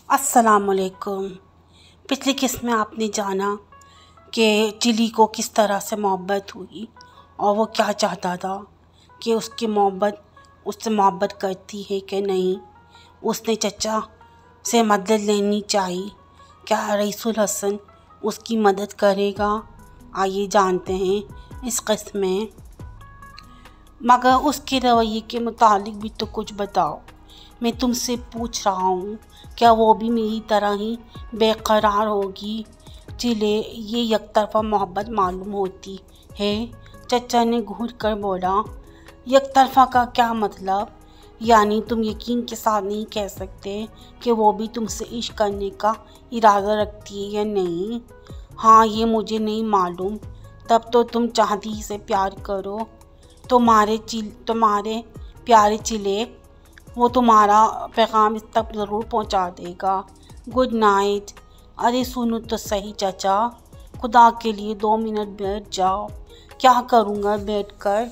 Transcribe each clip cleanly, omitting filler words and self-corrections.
अस्सलामुअलैकुम। पिछली किस्त में आपने जाना कि चिली को किस तरह से मोहब्बत हुई और वो क्या चाहता था कि उससे मोहब्बत करती है कि नहीं। उसने चचा से मदद लेनी चाहिए। क्या रईसुल हसन उसकी मदद करेगा? आइए जानते हैं इस किस्त में। मगर उसके रवैये के मुतालिक भी तो कुछ बताओ। मैं तुमसे पूछ रहा हूँ, क्या वो भी मेरी तरह ही बेकरार होगी? चिले ये एकतरफा मोहब्बत मालूम होती है। चचा ने घूर कर बोला, एकतरफा का क्या मतलब? यानी तुम यकीन के साथ नहीं कह सकते कि वो भी तुमसे इश्क करने का इरादा रखती है या नहीं? हाँ, ये मुझे नहीं मालूम। तब तो तुम चाहती से प्यार करो। तुम्हारे प्यारे चिले, वो तुम्हारा पैगाम इस तक ज़रूर पहुंचा देगा। Good night. अरे सुनो तो सही चाचा, खुदा के लिए 2 मिनट बैठ जाओ। क्या करूँगा बैठकर?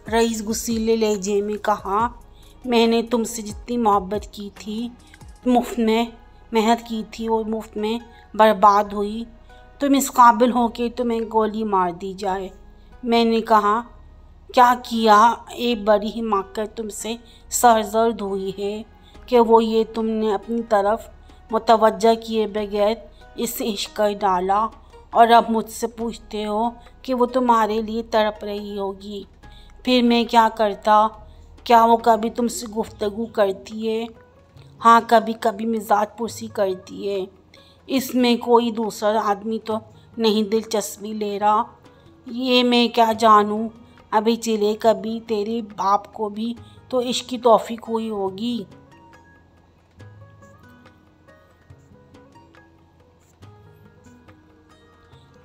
रईस गुस्सीले लहजे में कहा, मैंने तुमसे जितनी मोहब्बत की थी, मुफ्त में मेहनत की थी, वो मुफ्त में बर्बाद हुई। तुम इस काबिल हो कि तुम्हें गोली मार दी जाए। मैंने कहा, क्या किया? एक बड़ी हिमाकत तुमसे सरजर्द हुई है कि वो ये तुमने अपनी तरफ मुतवज्जा किए बगैर इसे इश्क कर डाला और अब मुझसे पूछते हो कि वो तुम्हारे लिए तड़प रही होगी। फिर मैं क्या करता? क्या वो कभी तुमसे गुफ्तगू करती है? हाँ, कभी कभी मिजाज पुरसी करती है। इसमें कोई दूसरा आदमी तो नहीं दिलचस्पी ले रहा। ये मैं क्या जानूँ? अभी चिले, कभी तेरे बाप को भी तो इश्क की तौफीक हुई होगी।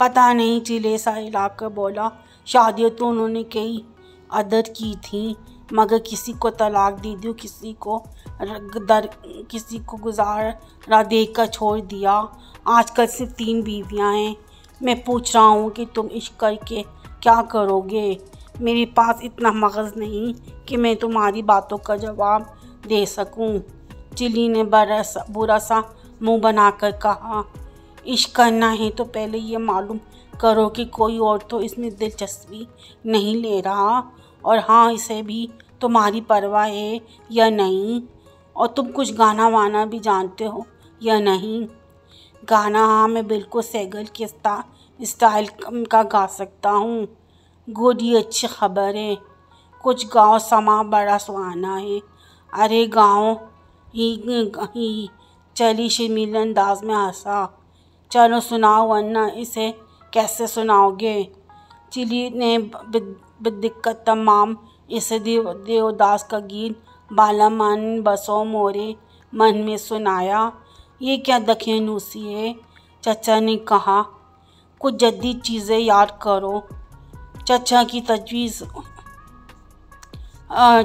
पता नहीं, चिले सा हिलाकर बोला, शादियाँ तो उन्होंने कई अदद की थी, मगर किसी को तलाक दे दी, किसी को गुजारा देकर छोड़ दिया। आजकल सिर्फ 3 बीवियाँ हैं। मैं पूछ रहा हूँ कि तुम इश्क करके क्या करोगे? मेरे पास इतना मगज़ नहीं कि मैं तुम्हारी बातों का जवाब दे सकूं। चिली ने बुरा सा मुंह बनाकर कहा, इश्क करना है तो पहले ये मालूम करो कि कोई और तो इसमें दिलचस्पी नहीं ले रहा, और हाँ, इसे भी तुम्हारी परवाह है या नहीं? और तुम कुछ गाना वाना भी जानते हो या नहीं? गाना? हाँ, मैं बिल्कुल सैगल के स्टाइल का गा सकता हूँ। गुड, ये अच्छी खबर है। कुछ गाँव समा बड़ा सुहाना है। अरे गाँव ही चली शर्मीले अंदाज में हंसा। चलो सुनाओ, वरना इसे कैसे सुनाओगे? चिली ने बेदिक्कत तमाम इसे देवदास का गीत बाला मन बसो मोरे मन में सुनाया। ये क्या दखियानूसी है? चचा ने कहा, कुछ जदीद चीज़ें याद करो। चचा की तजवीज़।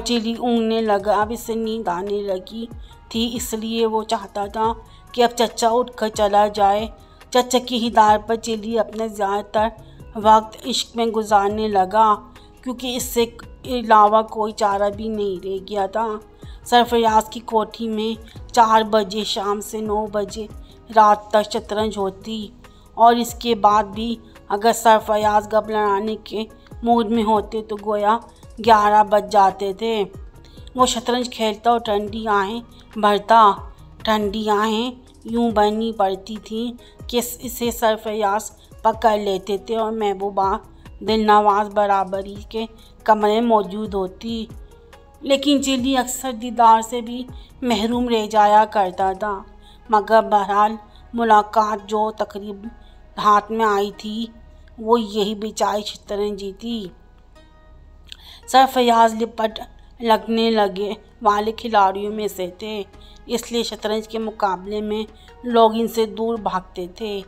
चिली ऊँघने लगा। अब इसे नींद आने लगी थी, इसलिए वो चाहता था कि अब चचा उठकर चला जाए। चचा की हिदायत पर चिली अपने ज़्यादातर वक्त इश्क में गुजारने लगा, क्योंकि इससे अलावा कोई चारा भी नहीं रह गया था। सरफराज की कोठी में 4 बजे शाम से 9 बजे रात तक शतरंज होती, और इसके बाद भी अगर सरफराज घबराने के मूड में होते तो गोया 11 बज जाते थे। वो शतरंज खेलता और ठंडी आहें भरता। ठंडी आहें यूं भरनी पड़ती थी कि इसे सरफराज पकड़ लेते थे और महबूबा दिलनवाज बराबरी के कमरे में मौजूद होती। लेकिन चिली अक्सर दीदार से भी महरूम रह जाया करता था। मगर बहरहाल मुलाकात जो तकरीब हाथ में आई थी, वो यही बेचारी शतरंजी थी। सरफराज लिपट लगने लगे वाले खिलाड़ियों में से थे, इसलिए शतरंज के मुकाबले में लोग इनसे दूर भागते थे।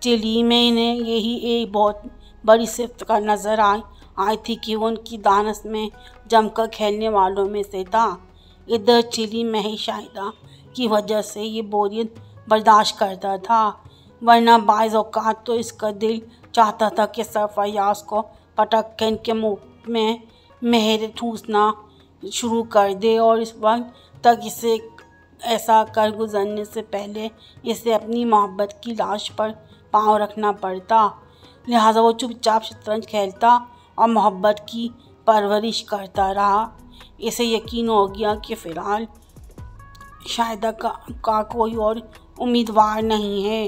चिली में इन्हें यही एक बहुत बड़ी सिफ्त का नज़र आई थी कि वो उनकी दानस में जमकर खेलने वालों में से था। इधर चिली में ही शाहिदा की वजह से ये बोरियत बर्दाश्त करता था, वरना बाज़ औक़ात तो इसका दिल चाहता था कि सरफराज को पटक के इनके मुँह में मेहर ठूसना शुरू कर दे, और इस वक्त तक इसे ऐसा कर गुजरने से पहले इसे अपनी मोहब्बत की लाश पर पाँव रखना पड़ता। लिहाजा वो चुपचाप शतरंज खेलता और मोहब्बत की परवरिश करता रहा। इसे यकीन हो गया कि फ़िलहाल शाहिदा का कोई और उम्मीदवार नहीं है।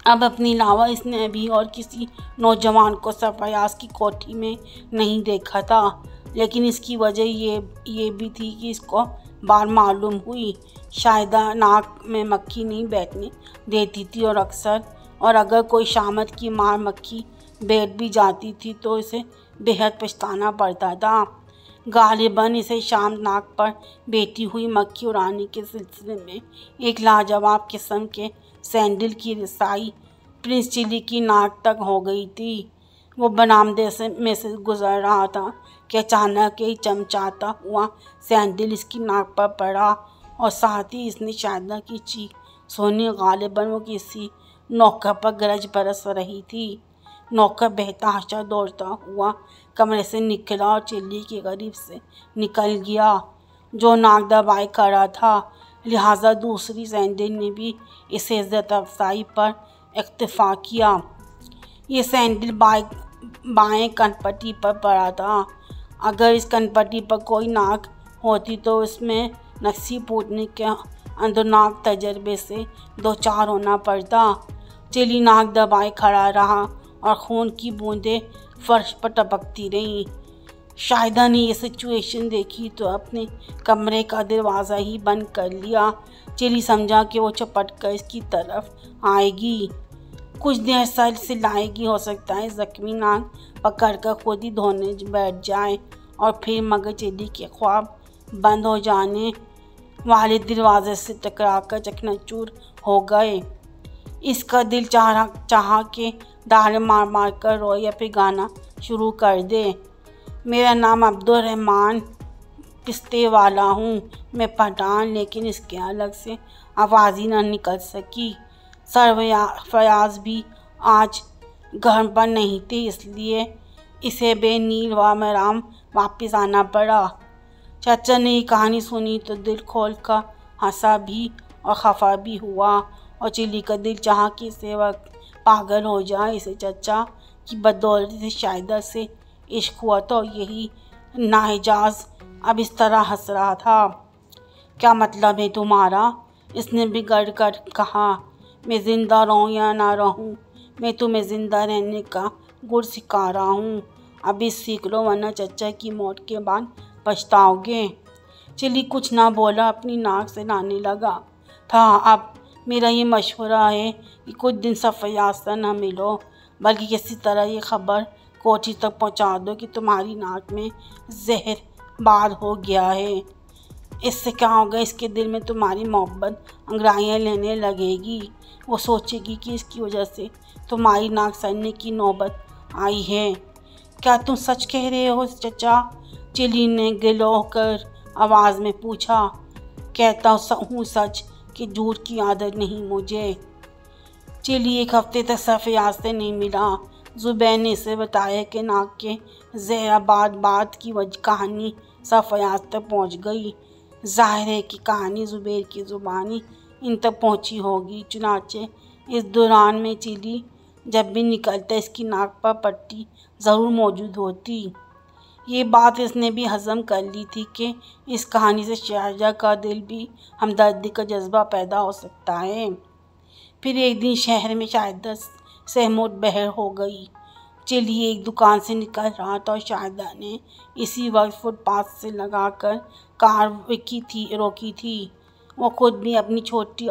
अब अपने अलावा इसने अभी और किसी नौजवान को सरफयाज की कोठी में नहीं देखा था, लेकिन इसकी वजह ये भी थी कि इसको बार मालूम हुई शाहिदा नाक में मक्खी नहीं बैठने देती थी और अगर कोई शामत की मार मक्खी बैठ भी जाती थी तो इसे बेहद पछताना पड़ता था। गालिबन इसे शाम नाक पर बैठी हुई मक्खी उड़ाने के सिलसिले में एक लाजवाब किस्म के सैंडल की रसाई प्रिंस चिली की नाक तक हो गई थी। वो बरामदे में से गुजर रहा था कि अचानक एक चमचाता हुआ सैंडल इसकी नाक पर पड़ा और साथ ही इसने शाहिदा की चीख सुनी। गालिबन वो किसी नौकर पर गरज बरस रही थी। नौकर बेतहाशा दौड़ता हुआ कमरे से निकला और चिल्ली के करीब से निकल गया, जो नाक दबाए खड़ा था। लिहाजा दूसरी सैंडल ने भी इस इज़्ज़त अफजाई पर इक्तफा किया। ये सैंडल बाएं कनपट्टी पर पड़ा था। अगर इस कनपट्टी पर कोई नाक होती तो इसमें नक्सी फूटने के अंदरनाक तजर्बे से दो चार होना पड़ता। चिली नाक दबाए खड़ा रहा और खून की बूंदें फर्श पर टपकती रहीं। शाहिदा ने ये सिचुएशन देखी तो अपने कमरे का दरवाज़ा ही बंद कर लिया। चिली समझा कि वो चपट कर इसकी तरफ आएगी, कुछ देर सर से लाएगी। हो सकता है ज़ख्मी नाक पकड़ कर खुद ही धोने बैठ जाए और फिर मगर चिली के ख्वाब बंद हो जाने वाले दरवाजे से टकराकर चकनाचूर हो गए। इसका दिल चाहा कि डाले मार मार कर रोए या फिर गाना शुरू कर दे। मेरा नाम अब्दुल रहमान पिस्ते वाला हूँ, मैं पठान, लेकिन इसके अलग से आवाज़ ही न निकल सकी। फयाज भी आज घर पर नहीं थे, इसलिए इसे बेनील व मराम वापस आना पड़ा। चाचा ने ये कहानी सुनी तो दिल खोल कर हंसा भी और खफा भी हुआ और चिली का दिल चाहा कि इसे वक्त पागल हो जाए। इसे चाचा की बदौलत से शाहिदा से इश्क हुआ तो यही नाहिजाज अब इस तरह हंस रहा था। क्या मतलब है तुम्हारा? इसने बिगड़ कर कहा। मैं ज़िंदा रहूं या ना रहूं, मैं तुम्हें ज़िंदा रहने का गुर सिखा रहा हूँ। अभी सीख लो वरना चचा की मौत के बाद पछताओगे। चिली कुछ ना बोला, अपनी नाक से लाने लगा था। अब मेरा ये मशवरा है कि कुछ दिन सफ़याज से न मिलो, बल्कि किसी तरह ये खबर कोठी तक पहुंचा दो कि तुम्हारी नाक में जहर बाद हो गया है। इससे क्या होगा, इसके दिल में तुम्हारी मोहब्बत अंगड़ाइयाँ लेने लगेगी। वो सोचेगी कि इसकी वजह से तुम्हारी नाक सड़ने की नौबत आई है। क्या तुम सच कह रहे हो चचा? चिली ने गिलो कर आवाज़ में पूछा। कहता हूँ सच कि झूठ की आदत नहीं मुझे। चिली एक हफ्ते तक सफ़याज से नहीं मिला। ज़ुबैर ने इसे बताया कि नाक के ज़हराबाद बात की कहानी सफ़याज तक पहुँच गई। ज़ाहिर है कि कहानी ज़ुबैर की ज़ुबानी इन तक पहुँची होगी। चुनाचे इस दौरान में चिली जब भी निकलता इसकी नाक पर पट्टी ज़रूर मौजूद होती। ये बात इसने भी हज़म कर ली थी कि इस कहानी से शाहिदा का दिल भी हमदर्दी का जज्बा पैदा हो सकता है। फिर एक दिन शहर में शाहिदा सहमोद बहर हो गई। चिली एक दुकान से निकल रहा था और शाहिदा ने इसी वक्त फुटपाथ से लगाकर कार रोकी थी। वो खुद भी अपनी छोटी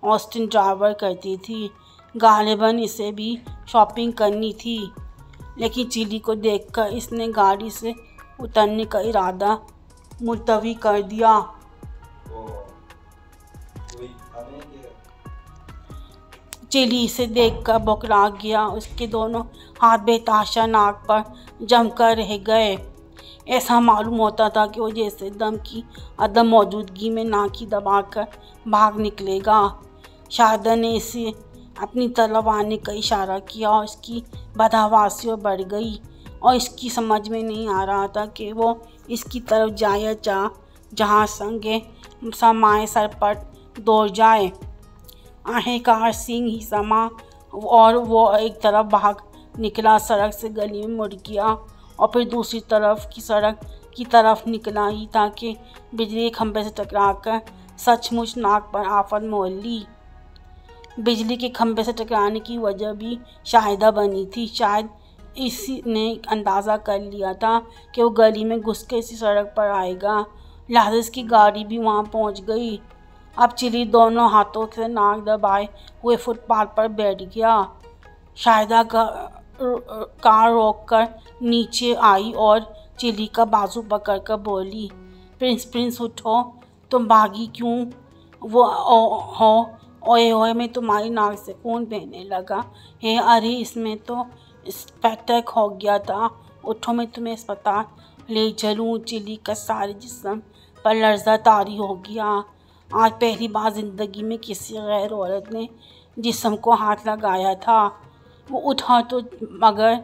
ऑस्टिन ड्राइवर करती थी। गालिबन इसे भी शॉपिंग करनी थी, लेकिन चिली को देखकर इसने गाड़ी से उतरने का इरादा मुलतवी कर दिया। चिली इसे देखकर बौखला गया। उसके दोनों हाथ बेतहाशा नाक पर जमकर रह गए। ऐसा मालूम होता था कि वो जैसे दम की अदम मौजूदगी में नाक ही दबाकर भाग निकलेगा। शाहिदा ने इसे अपनी तरफ आने का इशारा किया और इसकी बदहवासी बढ़ गई और इसकी समझ में नहीं आ रहा था कि वो इसकी तरफ जाए या जहाँ संगे समाए सरपट दौड़ जाए। आहेकार सिंह ही समा और वो एक तरफ भाग निकला, सड़क से गली में मुड़ गया और फिर दूसरी तरफ की सड़क की तरफ निकला ही ताकि बिजली के खंभे से टकराकर सचमुच नाक पर आफत मोल ली। बिजली के खंभे से टकराने की वजह भी शाहिदा बनी थी। शायद इसी ने अंदाज़ा कर लिया था कि वो गली में घुस के इसी सड़क पर आएगा। लिहाजा इसकी गाड़ी भी वहाँ पहुँच गई। अब चिली दोनों हाथों से नाक दबाए हुए फुटपाथ पर बैठ गया। शाहिदा कार रोककर नीचे आई और चिली का बाजू पकड़कर बोली, प्रिंस उठो, तुम भागी क्यों हो? ओए ओए, मैं तुम्हारी नाक से खून बहने लगा है। अरे इसमें तो स्पैटक हो गया था। उठो, मैं तुम्हें अस्पताल ले चलूँ। चिली का सारे जिस्म पर लर्जा तारी हो गया। आज पहली बार ज़िंदगी में किसी गैर औरत ने जिस्म को हाथ लगाया था। वो उठा तो मगर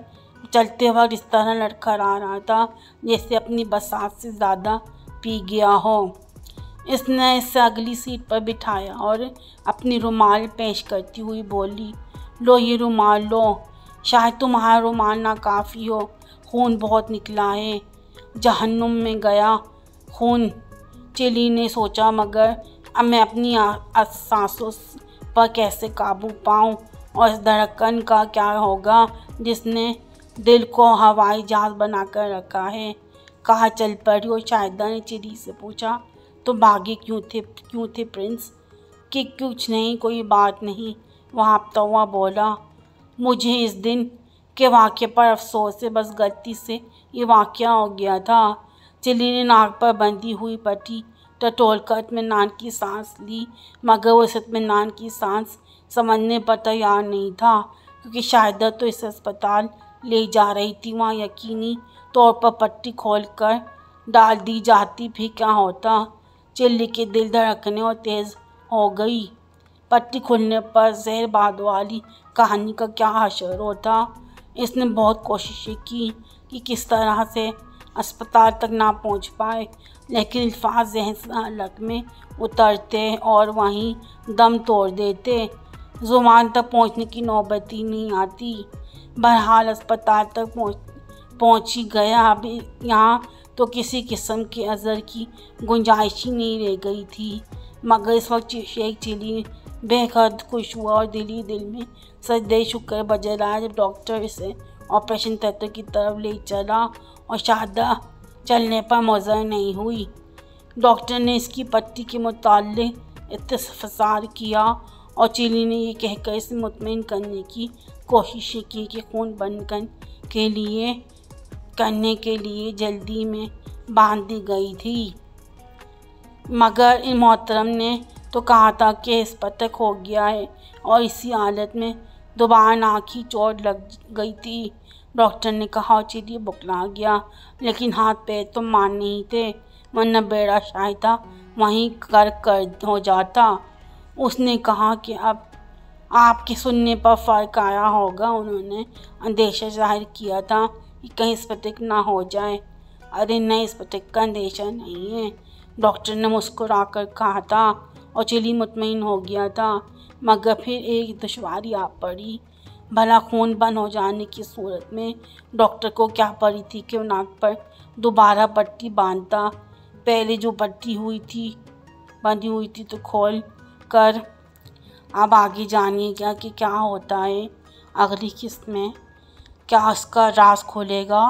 चलते वक्त इस तरह लड़खड़ा रहा था जैसे अपनी बसात से ज़्यादा पी गया हो। इसने इसे अगली सीट पर बिठाया और अपनी रुमाल पेश करती हुई बोली, लो ये रुमाल लो। शायद तुम्हारा रुमाल नाकाफ़ी हो, खून बहुत निकला है। जहन्नुम में गया खून, चिली ने सोचा, मगर अब मैं अपनी सांसों पर कैसे काबू पाऊँ और इस धड़कन का क्या होगा जिसने दिल को हवाई जहाज़ बनाकर रखा है। कहाँ चल पड़ी हो? शाहिदा ने चिली से पूछा। तो भागे क्यों थे प्रिंस? कि कुछ नहीं, कोई बात नहीं, वहाँ तो बोला। मुझे इस दिन के वाक़े पर अफसोस है, बस गलती से ये वाक़या हो गया था। चिली ने नाक पर बंधी हुई पट्टी टटोलकर इत्मीनान की सांस ली, मगर वो इस इत्मीनान की सांस समझने पर तैयार नहीं था, क्योंकि शाहिदा तो इस अस्पताल ले जा रही थी। वहाँ यकीनी तौर पर पट्टी खोलकर डाल दी जाती भी क्या होता। चिल्ली के दिल धड़कने और तेज़ हो गई। पट्टी खुलने पर जहरबाद वाली कहानी का क्या हशर होता। इसने बहुत कोशिशें की कि किस तरह से अस्पताल तक ना पहुंच पाए, लेकिन अल्फाज ज़हन से हलक में उतरते और वहीं दम तोड़ देते। ज़ुबान तक पहुंचने की नौबत ही नहीं आती। बहरहाल अस्पताल तक पहुंची गया। अभी यहाँ तो किसी किस्म के अज़र की गुंजाइश ही नहीं रह गई थी, मगर इस वक्त शेख चिली बेहद खुश हुआ और दिल में सजदे शुक्र बजर आया जब डॉक्टर इसे ऑपरेशन थिएटर की तरफ ले चला और शाहिदा चलने पर मुज़र नहीं हुई। डॉक्टर ने इसकी पट्टी के मुताल्लिक़ इस्तफसार किया और चिली ने ये कहकर इसे मुतमईन करने की कोशिश की कि खून बंद करने के लिए जल्दी में बांध दी गई थी, मगर इन मोहतरम ने तो कहा था कि स्पटक हो गया है और इसी हालत में दोबारा नाक की चोट लग गई थी। डॉक्टर ने कहा। चिली बुकला गया, लेकिन हाथ पैर तो मान नहीं थे, वरना बेड़ा शाहिदा वहीं कर हो जाता। उसने कहा कि अब आपके सुनने पर फ़र्क आया होगा। उन्होंने अंदेशा जाहिर किया था कि कहीं स्पटक ना हो जाए। अरे नहीं, स्पटक का अंदेशा नहीं है, डॉक्टर ने मुस्कुराकर कहा था और चिली मुतमईन हो गया था। मगर फिर एक दुश्वारी आ पड़ी। भला खून बंद हो जाने की सूरत में डॉक्टर को क्या पड़ी थी कि नाक पर दोबारा पट्टी बांधता। पहले जो पट्टी बंधी हुई थी तो खोल कर। अब आगे जानिएगा कि क्या होता है अगली किस्त में, क्या उसका राज खुलेगा।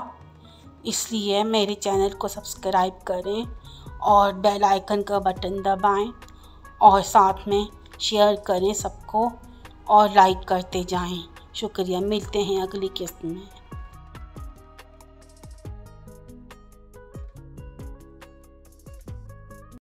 इसलिए मेरे चैनल को सब्सक्राइब करें और बेल आइकन का बटन दबाएं और साथ में शेयर करें सबको और लाइक करते जाएं। शुक्रिया। मिलते हैं अगली किस्त में।